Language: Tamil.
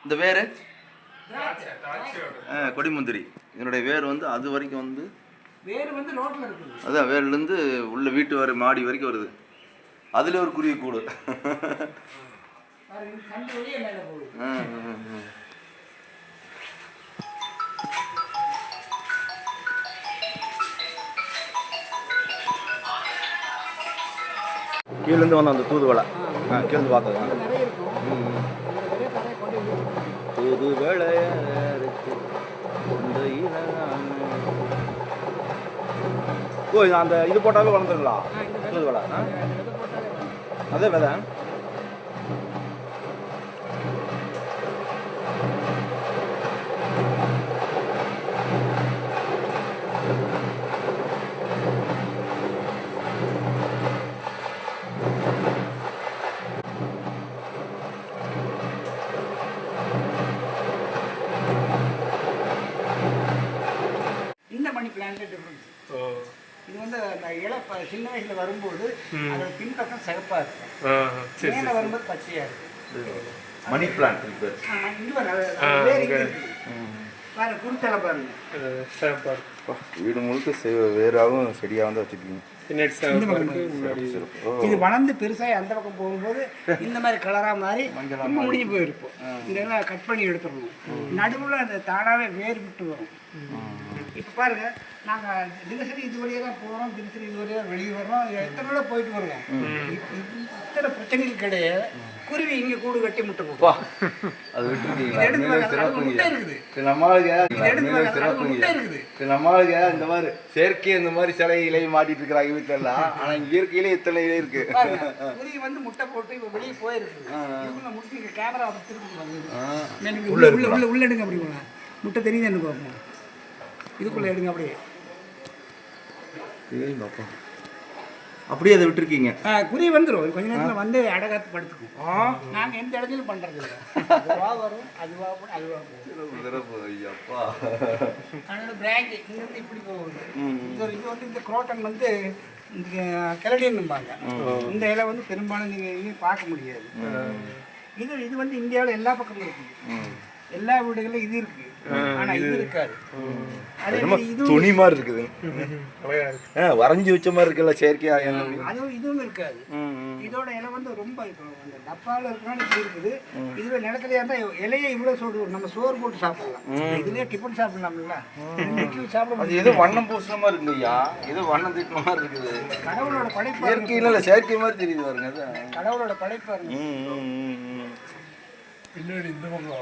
இந்த வேர் கொடிமுந்திரி. இதனுடைய வேர் வந்து அது வரைக்கும் வந்து வேர் வந்து ரோட்டில் இருக்குது. அதான் வேர்லேருந்து உள்ள வீட்டு வர மாடி வரைக்கும் வருது. அதில் ஒரு குருவி கூடு. கீழேருந்து வந்த அந்த தூதுவளை கீழேருந்து பார்த்தது தூதுவளை ஓ அந்த இது போட்டாவே வளர்ந்துருங்களா தூதுவளை? அதே விதை மணி பிளான்ட் டிஃபரன்ஸ். இது வந்து அந்த சின்ன வயசுல வரும்போது அதோட பின்பக்கம் சிகப்பா இருக்கும், மேல வரும்போது பச்சையா இருக்கும். மணி பிளான்ட் பாருங்க, குருத்தலை பாருங்க. வீடு முழுக்க வேறாகவும் செடியாக வந்து வச்சுருக்கீங்க. இது வளர்ந்து பெருசாக அந்த பக்கம் போகும்போது இந்த மாதிரி கலராக மாதிரி முடிஞ்சு போயிருப்போம். இதெல்லாம் கட் பண்ணி எடுத்துடணும். நடுவில் அந்த தானாகவே வேர் விட்டு வரும். இப்போ பாருங்க, நாங்கள் தினசரி இது வழியாக தான் போகிறோம், தினசரி இது வழியாக வெளியே வர்றோம், எத்தனை நாளாக போயிட்டு வருவோம். இத்தனை பிரச்சனைகள் கிடையாது. குருவி இங்கே கூடு கட்டி முட்டை போட்டோம். அது முட்டை இருக்குது. நம்மளுக்கு இந்த மாதிரி செயற்கை இந்த மாதிரி சிலை இலையை மாட்டிட்டு இருக்கிறாங்க வீட்டுல எல்லாம். ஆனா இயற்கையிலே இத்தனை இலை இருக்கு. குருவி வந்து முட்டை போட்டு இப்போ வெளியே போயிருக்கு. முட்டை கேமரா திருப்பி உள்ள எடுங்க. அப்படி போனா முட்டை தெரியுது என்ன பார்ப்போம். இதுக்குள்ள எடுங்க. அப்படியே அப்படியே அதை விட்டுருக்கீங்க. குருவி வந்துடும். கொஞ்ச நேரத்தில் வந்து அடகாத்து படுத்துக்கும். நாங்கள் எந்த இடத்துலையும் பண்ணுறது இல்லை. அதுவாக வரும், அதுவாக போடும், அதுவாக போகும். அதோட பிராங்க் இங்கேருந்து இப்படி போகுது. இது வந்து இந்த குரோட்டன் வந்து இந்த கெலடியன்பாங்க. இந்த இலை வந்து பெரும்பாலும் நீங்கள் எங்கேயும் பார்க்க முடியாது. இது வந்து இந்தியாவில் எல்லா பக்கமும் இருக்குது. எல்லா வீடுகளிலும் இது இருக்கு. ஆனா இது இருக்காது. துணி மாதிரி இருக்குது, வரைஞ்சி வச்ச மாதிரி இருக்குல்ல செயற்கையா. அதுவும் இதுவும் இருக்காது. இதோட இலை வந்து ரொம்ப அந்த டப்பாவில் இருக்கிறனால இப்படி இருக்குது. இதுவே நிலத்துல இருந்தா இலையை இவ்வளவு சோறு நம்ம சோறு போட்டு சாப்பிடலாம். இதுலயே டிஃபன் சாப்பிடலாம்ல. சாப்பிட ஏதோ வண்ணம் பூசுற மாதிரி இருக்கு ஐயா, ஏதோ வண்ணம் தீட்டின மாதிரி இருக்குது. கடவுளோட படைப்பு இயற்கை இல்ல செயற்கை மாதிரி தெரியுது பாருங்க. கடவுளோட படைப்பு. பின்னாடி இந்த பக்கம்